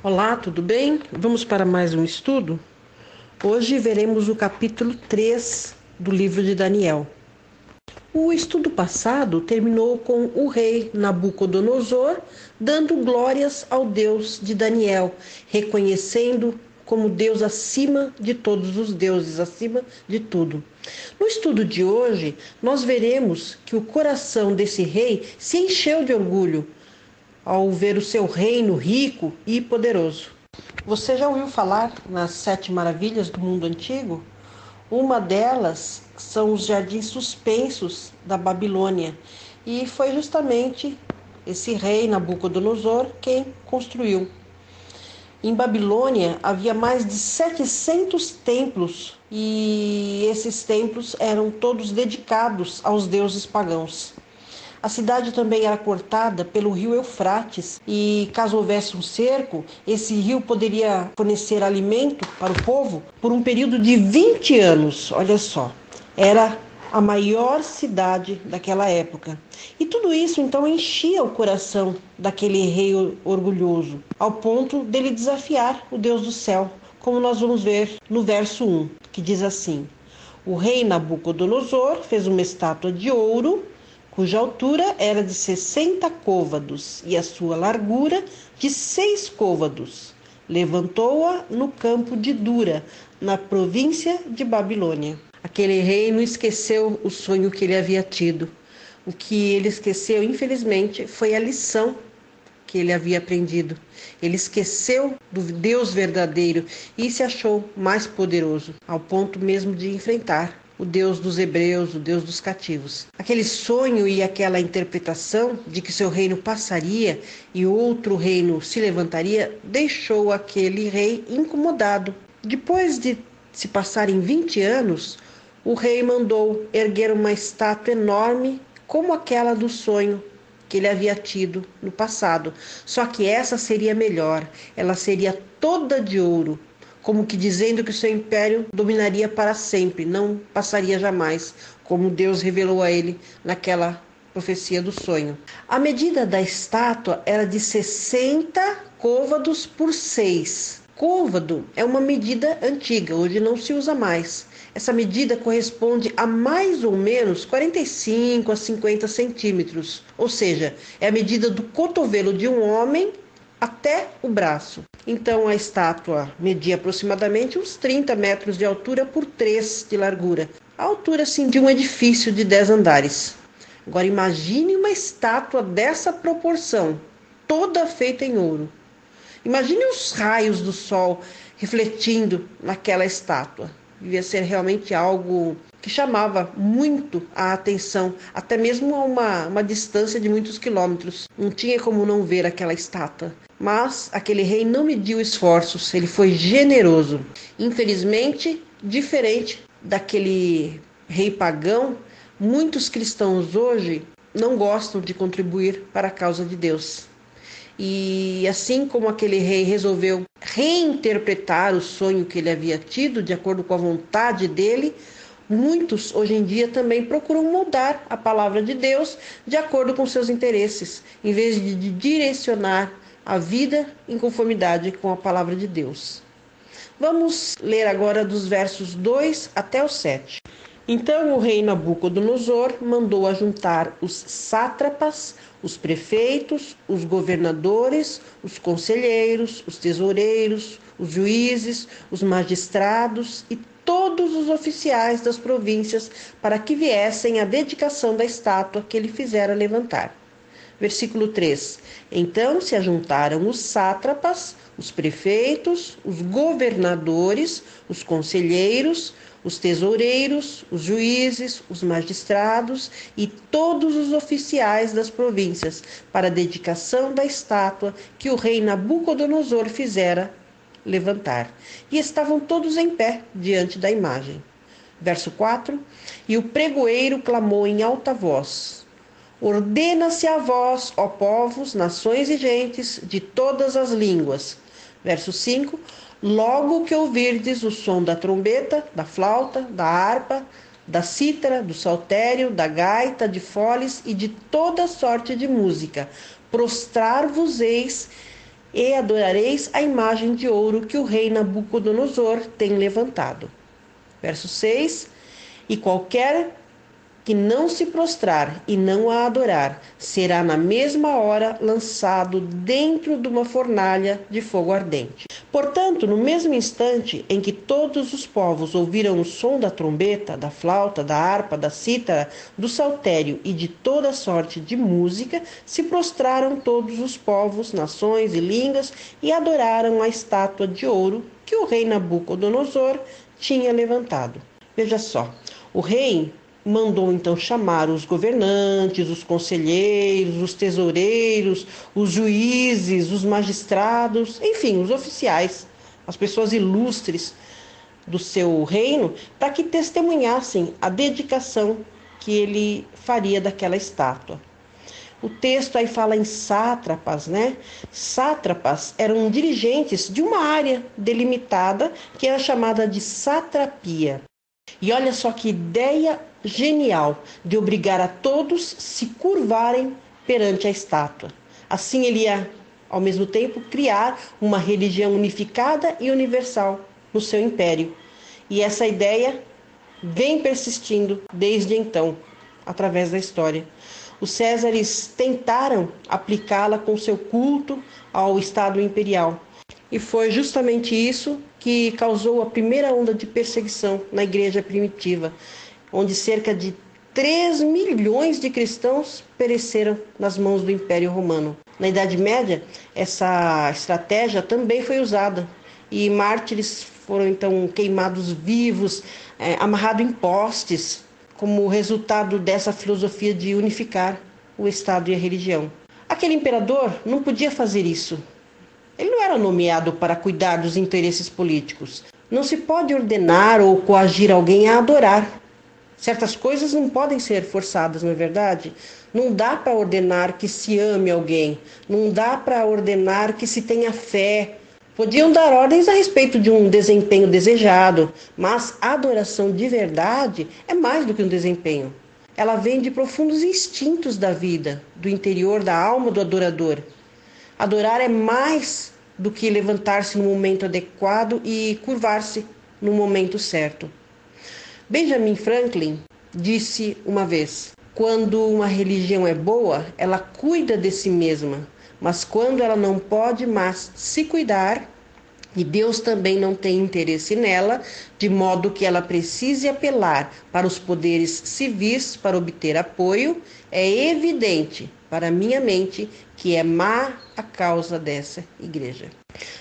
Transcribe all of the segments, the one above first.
Olá, tudo bem? Vamos para mais um estudo? Hoje veremos o capítulo 3 do livro de Daniel. O estudo passado terminou com o rei Nabucodonosor dando glórias ao Deus de Daniel, reconhecendo como Deus acima de todos os deuses, acima de tudo. No estudo de hoje, nós veremos que o coração desse rei se encheu de orgulho ao ver o seu reino rico e poderoso. Você já ouviu falar nas 7 maravilhas do mundo antigo? Uma delas são os jardins suspensos da Babilônia, e foi justamente esse rei Nabucodonosor quem construiu. Em Babilônia havia mais de 700 templos, e esses templos eram todos dedicados aos deuses pagãos. A cidade também era cortada pelo rio Eufrates, e caso houvesse um cerco, esse rio poderia fornecer alimento para o povo por um período de 20 anos. Olha só, era a maior cidade daquela época. E tudo isso então enchia o coração daquele rei orgulhoso, ao ponto dele desafiar o Deus do céu, como nós vamos ver no verso 1, que diz assim: O rei Nabucodonosor fez uma estátua de ouro cuja altura era de 60 côvados e a sua largura de 6 côvados. Levantou-a no campo de Dura, na província de Babilônia. Aquele rei não esqueceu o sonho que ele havia tido. O que ele esqueceu, infelizmente, foi a lição que ele havia aprendido. Ele esqueceu do Deus verdadeiro e se achou mais poderoso, ao ponto mesmo de enfrentar o Deus dos hebreus, o Deus dos cativos. Aquele sonho e aquela interpretação de que seu reino passaria e outro reino se levantaria deixou aquele rei incomodado. Depois de se passarem 20 anos, o rei mandou erguer uma estátua enorme como aquela do sonho que ele havia tido no passado. Só que essa seria melhor, ela seria toda de ouro, como que dizendo que o seu império dominaria para sempre, não passaria jamais, como Deus revelou a ele naquela profecia do sonho. A medida da estátua era de 60 côvados por 6. Côvado é uma medida antiga, hoje não se usa mais. Essa medida corresponde a mais ou menos 45 a 50 centímetros, ou seja, é a medida do cotovelo de um homem até o braço. Então a estátua media aproximadamente uns 30 metros de altura por 3 de largura. A altura assim de um edifício de 10 andares. Agora imagine uma estátua dessa proporção, toda feita em ouro. Imagine os raios do sol refletindo naquela estátua. Devia ser realmente algo que chamava muito a atenção, até mesmo a uma distância de muitos quilômetros. Não tinha como não ver aquela estátua. Mas aquele rei não mediu esforços, ele foi generoso. Infelizmente, diferente daquele rei pagão, muitos cristãos hoje não gostam de contribuir para a causa de Deus. E assim como aquele rei resolveu reinterpretar o sonho que ele havia tido de acordo com a vontade dele, muitos hoje em dia também procuram moldar a palavra de Deus de acordo com seus interesses, em vez de direcionar a vida em conformidade com a palavra de Deus. Vamos ler agora dos versos 2 até o 7. Então o rei Nabucodonosor mandou ajuntar os sátrapas, os prefeitos, os governadores, os conselheiros, os tesoureiros, os juízes, os magistrados e todos os oficiais das províncias para que viessem à dedicação da estátua que ele fizera levantar. Versículo 3. Então se ajuntaram os sátrapas, os prefeitos, os governadores, os conselheiros, os tesoureiros, os juízes, os magistrados e todos os oficiais das províncias para a dedicação da estátua que o rei Nabucodonosor fizera levantar. E estavam todos em pé diante da imagem. Verso 4. E o pregoeiro clamou em alta voz: Ordena-se a vós, ó povos, nações e gentes de todas as línguas. Verso 5. Logo que ouvirdes o som da trombeta, da flauta, da harpa, da cítara, do saltério, da gaita, de foles e de toda sorte de música, prostrar-vos-eis e adorareis a imagem de ouro que o rei Nabucodonosor tem levantado. Verso 6: E qualquer que não se prostrar e não a adorar, será na mesma hora lançado dentro de uma fornalha de fogo ardente. Portanto, no mesmo instante em que todos os povos ouviram o som da trombeta, da flauta, da harpa, da cítara, do saltério e de toda sorte de música, se prostraram todos os povos, nações e línguas e adoraram a estátua de ouro que o rei Nabucodonosor tinha levantado. Veja só, o rei mandou então chamar os governantes, os conselheiros, os tesoureiros, os juízes, os magistrados, enfim, os oficiais, as pessoas ilustres do seu reino, para que testemunhassem a dedicação que ele faria daquela estátua. O texto aí fala em sátrapas, né? Sátrapas eram dirigentes de uma área delimitada que era chamada de satrapia. E olha só que ideia genial de obrigar a todos se curvarem perante a estátua. Assim ele ia, ao mesmo tempo, criar uma religião unificada e universal no seu império. E essa ideia vem persistindo desde então, através da história. Os Césares tentaram aplicá-la com seu culto ao Estado imperial. E foi justamente isso que causou a primeira onda de perseguição na igreja primitiva, onde cerca de 3 milhões de cristãos pereceram nas mãos do Império Romano. Na Idade Média, essa estratégia também foi usada e mártires foram então queimados vivos, amarrados em postes, como resultado dessa filosofia de unificar o Estado e a religião. Aquele imperador não podia fazer isso. Ele não era nomeado para cuidar dos interesses políticos. Não se pode ordenar ou coagir alguém a adorar. Certas coisas não podem ser forçadas, não é verdade? Não dá para ordenar que se ame alguém. Não dá para ordenar que se tenha fé. Podiam dar ordens a respeito de um desempenho desejado, mas a adoração de verdade é mais do que um desempenho. Ela vem de profundos instintos da vida, do interior da alma do adorador. Adorar é mais do que levantar-se no momento adequado e curvar-se no momento certo. Benjamin Franklin disse uma vez: quando uma religião é boa, ela cuida de si mesma, mas quando ela não pode mais se cuidar, e Deus também não tem interesse nela, de modo que ela precise apelar para os poderes civis para obter apoio, é evidente para minha mente que é má a causa dessa igreja.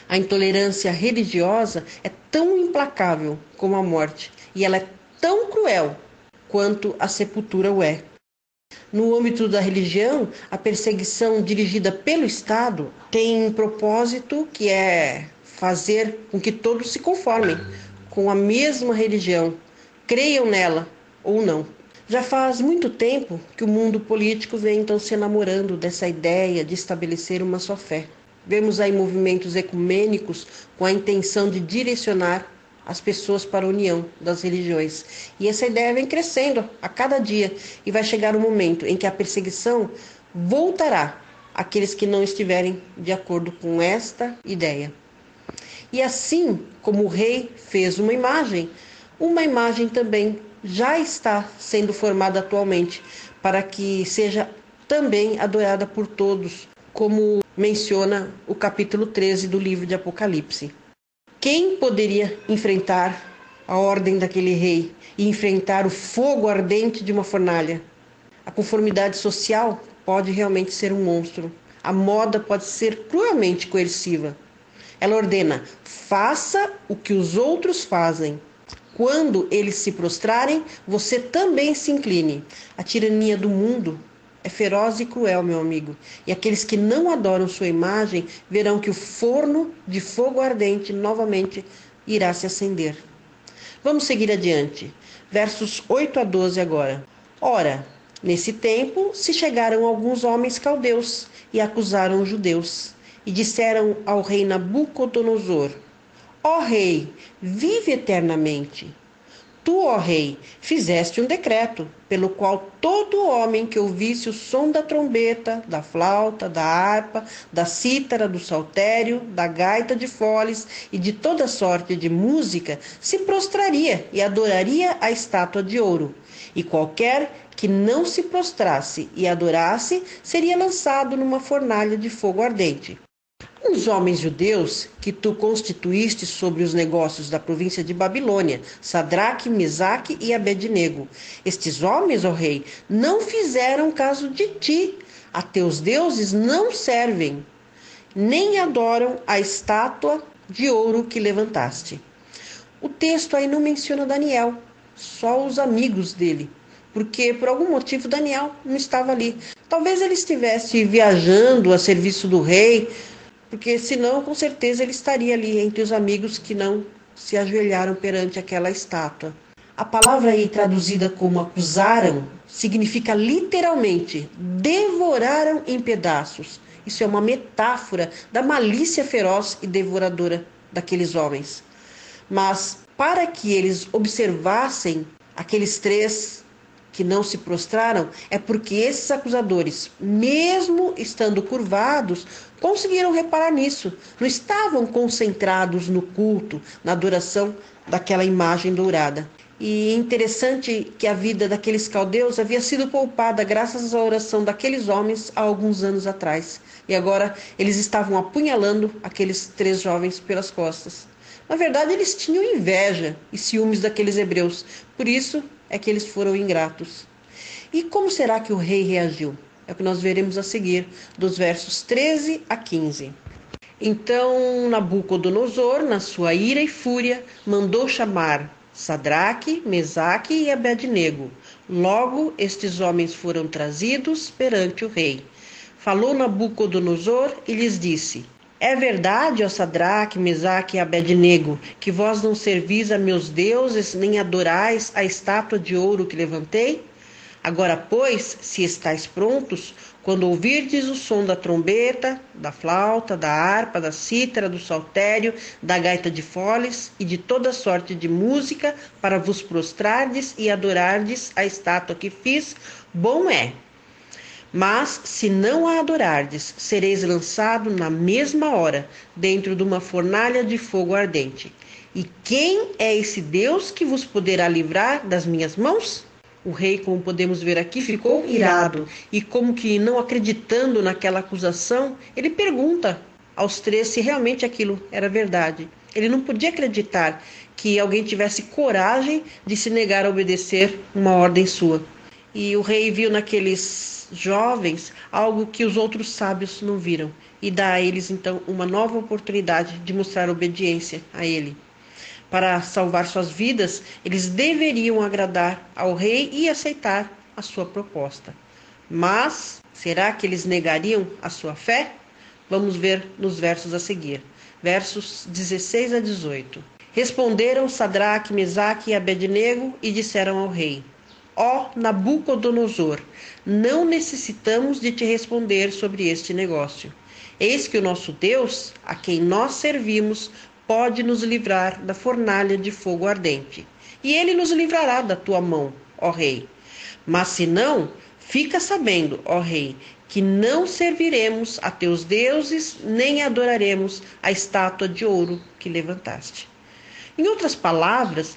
A intolerância religiosa é tão implacável como a morte, e ela é tão cruel quanto a sepultura o é. No âmbito da religião, a perseguição dirigida pelo Estado tem um propósito que é fazer com que todos se conformem com a mesma religião, creiam nela ou não. Já faz muito tempo que o mundo político vem então se enamorando dessa ideia de estabelecer uma só fé. Vemos aí movimentos ecumênicos com a intenção de direcionar as pessoas para a união das religiões. E essa ideia vem crescendo a cada dia e vai chegar um momento em que a perseguição voltará àqueles que não estiverem de acordo com esta ideia. E assim como o rei fez uma imagem também já está sendo formada atualmente para que seja também adorada por todos, como menciona o capítulo 13 do livro de Apocalipse. Quem poderia enfrentar a ordem daquele rei e enfrentar o fogo ardente de uma fornalha? A conformidade social pode realmente ser um monstro. A moda pode ser cruelmente coerciva. Ela ordena: faça o que os outros fazem. Quando eles se prostrarem, você também se incline. A tirania do mundo é feroz e cruel, meu amigo. E aqueles que não adoram sua imagem verão que o forno de fogo ardente novamente irá se acender. Vamos seguir adiante. Versos 8 a 12 agora. Ora, nesse tempo se chegaram alguns homens caldeus e acusaram os judeus. E disseram ao rei Nabucodonosor: Ó rei, vive eternamente. tu, ó rei, fizeste um decreto, pelo qual todo homem que ouvisse o som da trombeta, da flauta, da harpa, da cítara, do saltério, da gaita de foles e de toda sorte de música, se prostraria e adoraria a estátua de ouro. E qualquer que não se prostrasse e adorasse, seria lançado numa fornalha de fogo ardente. Os homens judeus que tu constituíste sobre os negócios da província de Babilônia, Sadraque, Mesaque e Abednego. Estes homens, ó rei, não fizeram caso de ti. A teus deuses não servem, nem adoram a estátua de ouro que levantaste. O texto aí não menciona Daniel, só os amigos dele, porque por algum motivo Daniel não estava ali. Talvez ele estivesse viajando a serviço do rei, porque senão com certeza ele estaria ali entre os amigos que não se ajoelharam perante aquela estátua. A palavra aí traduzida como acusaram significa literalmente devoraram em pedaços. Isso é uma metáfora da malícia feroz e devoradora daqueles homens. Mas para que eles observassem aqueles três que não se prostraram, é porque esses acusadores, mesmo estando curvados, conseguiram reparar nisso. Não estavam concentrados no culto, na adoração daquela imagem dourada. E é interessante que a vida daqueles caldeus havia sido poupada graças à oração daqueles homens há alguns anos atrás. E agora eles estavam apunhalando aqueles três jovens pelas costas. Na verdade, eles tinham inveja e ciúmes daqueles hebreus. Por isso é que eles foram ingratos. E como será que o rei reagiu? É o que nós veremos a seguir, dos versos 13 a 15. Então Nabucodonosor, na sua ira e fúria, mandou chamar Sadraque, Mesaque e Abednego. Logo estes homens foram trazidos perante o rei. Falou Nabucodonosor e lhes disse: é verdade, ó Sadraque, Mesaque e Abednego, que vós não servis a meus deuses, nem adorais a estátua de ouro que levantei? Agora, pois, se estáis prontos, quando ouvirdes o som da trombeta, da flauta, da harpa, da cítara, do saltério, da gaita de foles e de toda sorte de música, para vos prostrardes e adorardes a estátua que fiz, bom é. Mas, se não a adorardes, sereis lançado na mesma hora, dentro de uma fornalha de fogo ardente. E quem é esse Deus que vos poderá livrar das minhas mãos? O rei, como podemos ver aqui, ficou irado e, como que não acreditando naquela acusação, ele pergunta aos três se realmente aquilo era verdade. Ele não podia acreditar que alguém tivesse coragem de se negar a obedecer uma ordem sua. E o rei viu naqueles jovens algo que os outros sábios não viram e dá a eles então uma nova oportunidade de mostrar obediência a ele. Para salvar suas vidas, eles deveriam agradar ao rei e aceitar a sua proposta. Mas será que eles negariam a sua fé? Vamos ver nos versos a seguir. Versos 16 a 18. Responderam Sadraque, Mesaque e Abednego e disseram ao rei: ó Nabucodonosor, não necessitamos de te responder sobre este negócio. Eis que o nosso Deus, a quem nós servimos, pode nos livrar da fornalha de fogo ardente. E ele nos livrará da tua mão, ó rei. Mas se não, fica sabendo, ó rei, que não serviremos a teus deuses, nem adoraremos a estátua de ouro que levantaste. Em outras palavras,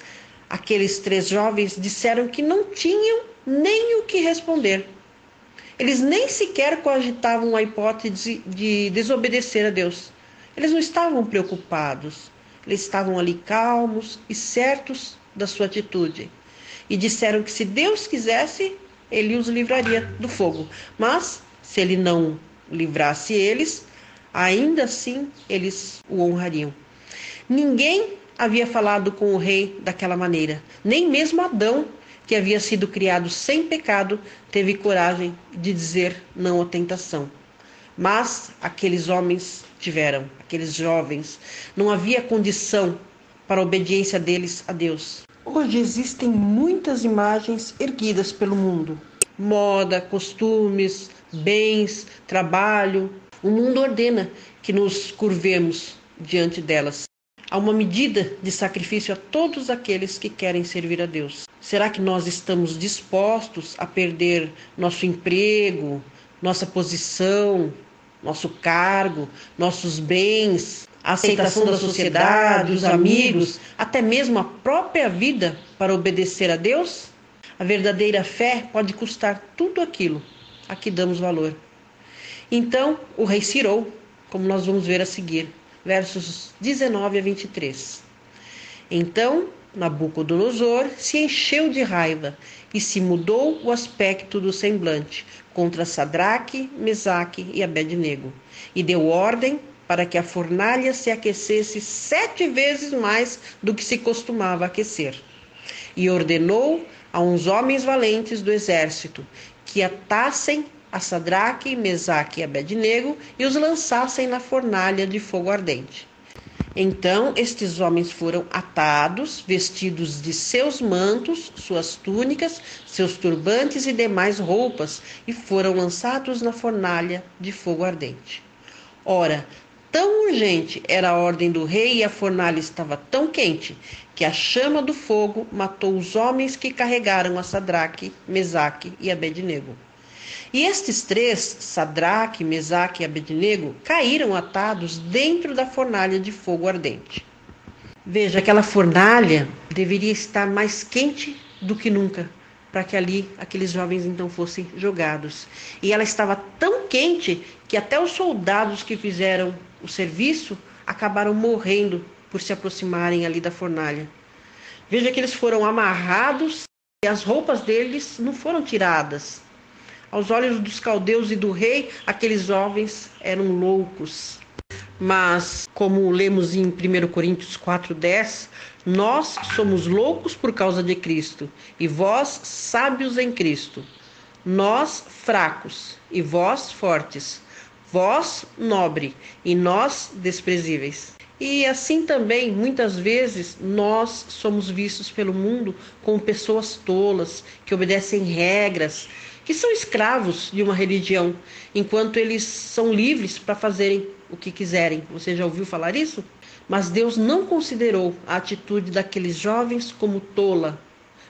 aqueles três jovens disseram que não tinham nem o que responder. Eles nem sequer cogitavam a hipótese de desobedecer a Deus. Eles não estavam preocupados. Eles estavam ali calmos e certos da sua atitude. E disseram que se Deus quisesse, ele os livraria do fogo. Mas, se ele não livrasse eles, ainda assim eles o honrariam. Ninguém havia falado com o rei daquela maneira. Nem mesmo Adão, que havia sido criado sem pecado, teve coragem de dizer não à tentação. Mas aqueles homens tiveram, aqueles jovens. Não havia condição para a obediência deles a Deus. Hoje existem muitas imagens erguidas pelo mundo. Moda, costumes, bens, trabalho. O mundo ordena que nos curvemos diante delas. Há uma medida de sacrifício a todos aqueles que querem servir a Deus. Será que nós estamos dispostos a perder nosso emprego, nossa posição, nosso cargo, nossos bens, a aceitação da sociedade, os amigos, até mesmo a própria vida para obedecer a Deus? A verdadeira fé pode custar tudo aquilo a que damos valor. Então, o rei cirou, como nós vamos ver a seguir, versos 19 a 23. Então, Nabucodonosor se encheu de raiva e se mudou o aspecto do semblante contra Sadraque, Mesaque e Abednego, e deu ordem para que a fornalha se aquecesse 7 vezes mais do que se costumava aquecer. E ordenou a uns homens valentes do exército que atassem a Sadraque, Mesaque e Abednego e os lançassem na fornalha de fogo ardente. Então estes homens foram atados, vestidos de seus mantos, suas túnicas, seus turbantes e demais roupas, e foram lançados na fornalha de fogo ardente. Ora, tão urgente era a ordem do rei e a fornalha estava tão quente que a chama do fogo matou os homens que carregaram a Sadraque, Mesaque e Abednego. E estes 3, Sadraque, Mesaque e Abednego, caíram atados dentro da fornalha de fogo ardente. Veja, aquela fornalha deveria estar mais quente do que nunca, para que ali aqueles jovens então fossem jogados. E ela estava tão quente que até os soldados que fizeram o serviço acabaram morrendo por se aproximarem ali da fornalha. Veja que eles foram amarrados e as roupas deles não foram tiradas. Aos olhos dos caldeus e do rei, aqueles jovens eram loucos. Mas, como lemos em 1 Coríntios 4:10, nós somos loucos por causa de Cristo, e vós sábios em Cristo. Nós fracos, e vós fortes. Vós nobre, e nós desprezíveis. E assim também, muitas vezes, nós somos vistos pelo mundo como pessoas tolas, que obedecem regras, que são escravos de uma religião, enquanto eles são livres para fazerem o que quiserem. Você já ouviu falar isso? Mas Deus não considerou a atitude daqueles jovens como tola.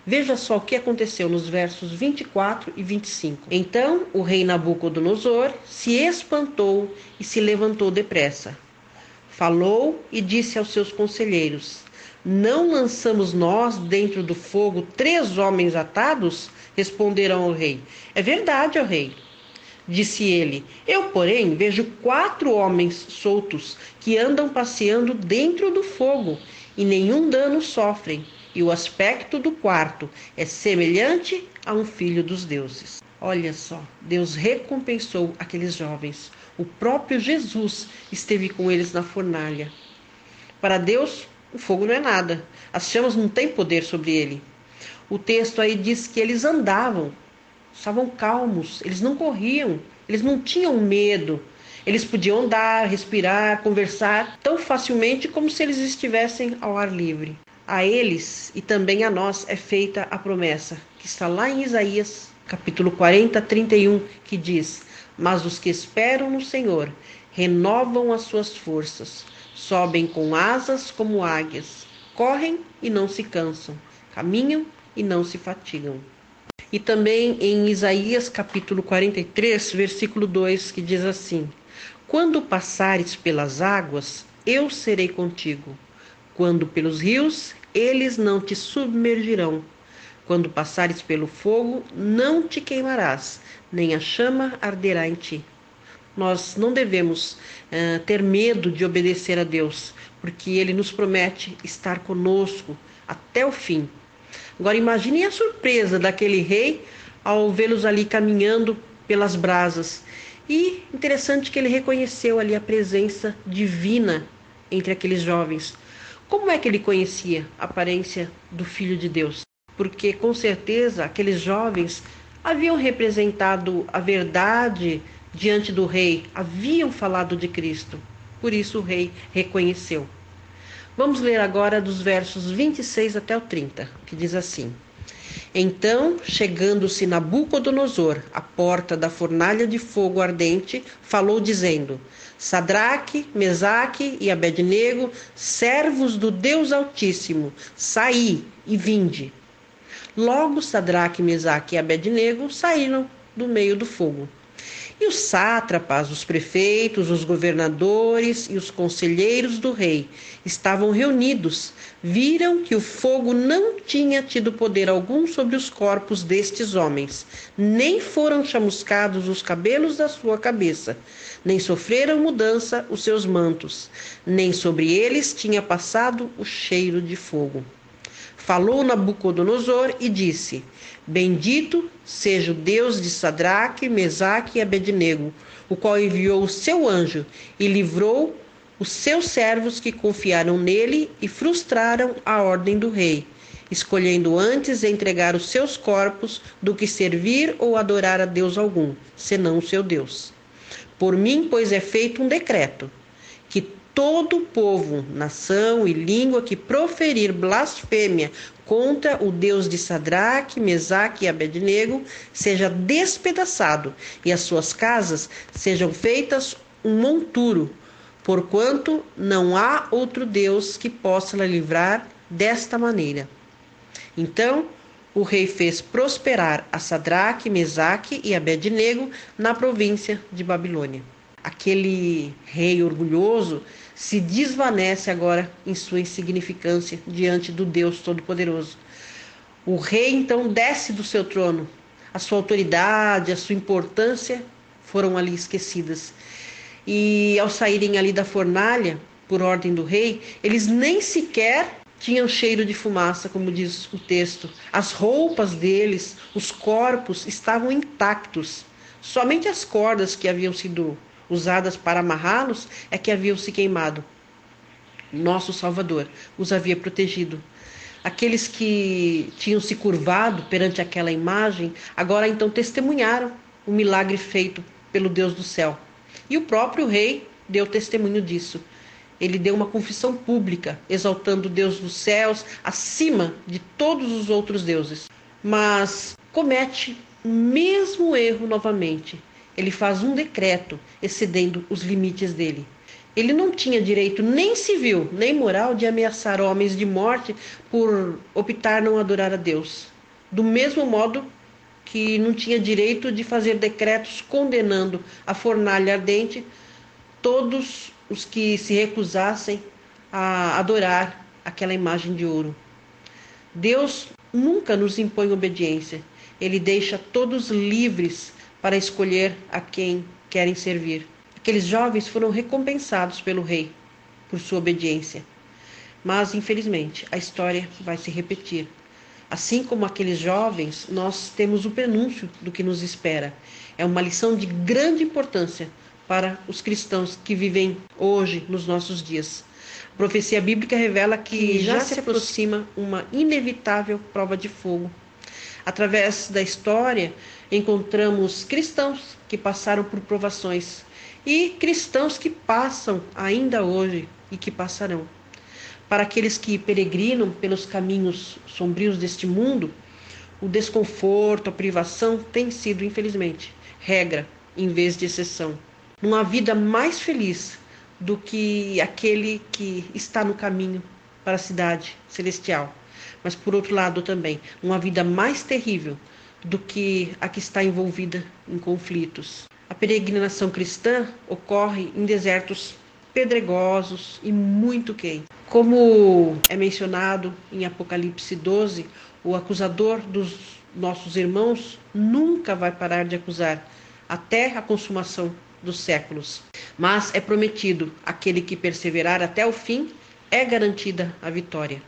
Veja só o que aconteceu nos versos 24 e 25. Então o rei Nabucodonosor se espantou e se levantou depressa. Falou e disse aos seus conselheiros: não lançamos nós dentro do fogo 3 homens atados? Responderam ao rei: é verdade, ó rei. Disse ele: eu, porém, vejo 4 homens soltos que andam passeando dentro do fogo e nenhum dano sofrem, e o aspecto do quarto é semelhante a um filho dos deuses. Olha só, Deus recompensou aqueles jovens. O próprio Jesus esteve com eles na fornalha. Para Deus, o fogo não é nada. As chamas não têm poder sobre ele. O texto aí diz que eles andavam, estavam calmos, eles não corriam, eles não tinham medo. Eles podiam andar, respirar, conversar tão facilmente como se eles estivessem ao ar livre. A eles e também a nós é feita a promessa, que está lá em Isaías, capítulo 40, 31, que diz: mas os que esperam no Senhor renovam as suas forças, sobem com asas como águias, correm e não se cansam, caminham e não se fatigam. E também em Isaías capítulo 43, versículo 2, que diz assim: quando passares pelas águas, eu serei contigo. Quando pelos rios, eles não te submergirão. Quando passares pelo fogo, não te queimarás, nem a chama arderá em ti. Nós não devemos ter medo de obedecer a Deus, porque Ele nos promete estar conosco até o fim. Agora imagine a surpresa daquele rei ao vê-los ali caminhando pelas brasas. E interessante que ele reconheceu ali a presença divina entre aqueles jovens. Como é que ele conhecia a aparência do Filho de Deus? Porque com certeza aqueles jovens haviam representado a verdade diante do rei, haviam falado de Cristo. Por isso o rei reconheceu. Vamos ler agora dos versos 26 até o 30, que diz assim: então, chegando-se Nabucodonosor à porta da fornalha de fogo ardente, falou dizendo: Sadraque, Mesaque e Abednego, servos do Deus Altíssimo, saí e vinde. Logo Sadraque, Mesaque e Abednego saíram do meio do fogo. E os sátrapas, os prefeitos, os governadores e os conselheiros do rei estavam reunidos. Viram que o fogo não tinha tido poder algum sobre os corpos destes homens, nem foram chamuscados os cabelos da sua cabeça, nem sofreram mudança os seus mantos, nem sobre eles tinha passado o cheiro de fogo. Falou Nabucodonosor e disse: Bendito seja o Deus de Sadraque, Mesaque e Abednego, o qual enviou o seu anjo e livrou os seus servos que confiaram nele e frustraram a ordem do rei, escolhendo antes entregar os seus corpos do que servir ou adorar a Deus algum, senão o seu Deus. Por mim, pois, é feito um decreto, que todo povo, nação e língua que proferir blasfêmia contra o Deus de Sadraque, Mesaque e Abednego seja despedaçado e as suas casas sejam feitas um monturo, porquanto não há outro Deus que possa livrar desta maneira. Então o rei fez prosperar a Sadraque, Mesaque e Abednego na província de Babilônia. Aquele rei orgulhoso se desvanece agora em sua insignificância diante do Deus Todo-Poderoso. O rei então desce do seu trono. A sua autoridade, a sua importância foram ali esquecidas. E ao saírem ali da fornalha, por ordem do rei, eles nem sequer tinham cheiro de fumaça, como diz o texto. As roupas deles, os corpos estavam intactos. Somente as cordas que haviam sido usadas para amarrá-los é que haviam se queimado. Nosso Salvador os havia protegido. Aqueles que tinham se curvado perante aquela imagem, agora então testemunharam o milagre feito pelo Deus do céu. E o próprio rei deu testemunho disso. Ele deu uma confissão pública, exaltando o Deus dos céus acima de todos os outros deuses. Mas comete o mesmo erro novamente. Ele faz um decreto excedendo os limites dele. Ele não tinha direito nem civil, nem moral de ameaçar homens de morte por optar não adorar a Deus. Do mesmo modo que não tinha direito de fazer decretos condenando a fornalha ardente todos os que se recusassem a adorar aquela imagem de ouro. Deus nunca nos impõe obediência. Ele deixa todos livres para escolher a quem querem servir. Aqueles jovens foram recompensados pelo rei por sua obediência. Mas, infelizmente, a história vai se repetir. Assim como aqueles jovens, nós temos o prenúncio do que nos espera. É uma lição de grande importância para os cristãos que vivem hoje, nos nossos dias. A profecia bíblica revela que já se aproxima uma inevitável prova de fogo. Através da história, encontramos cristãos que passaram por provações e cristãos que passam ainda hoje e que passarão. Para aqueles que peregrinam pelos caminhos sombrios deste mundo, o desconforto, a privação tem sido, infelizmente, regra em vez de exceção. Não há vida mais feliz do que aquele que está no caminho para a cidade celestial. Mas, por outro lado, também, uma vida mais terrível do que a que está envolvida em conflitos. A peregrinação cristã ocorre em desertos pedregosos e muito quentes. Como é mencionado em Apocalipse 12, o acusador dos nossos irmãos nunca vai parar de acusar, até a consumação dos séculos. Mas é prometido, aquele que perseverar até o fim, é garantida a vitória.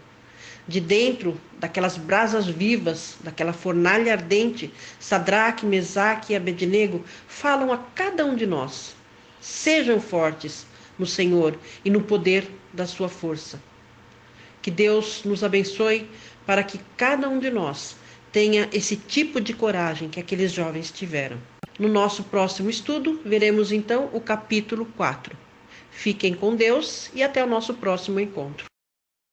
De dentro daquelas brasas vivas, daquela fornalha ardente, Sadraque, Mesaque e Abednego falam a cada um de nós: sejam fortes no Senhor e no poder da sua força. Que Deus nos abençoe para que cada um de nós tenha esse tipo de coragem que aqueles jovens tiveram. No nosso próximo estudo, veremos então o capítulo 4. Fiquem com Deus e até o nosso próximo encontro.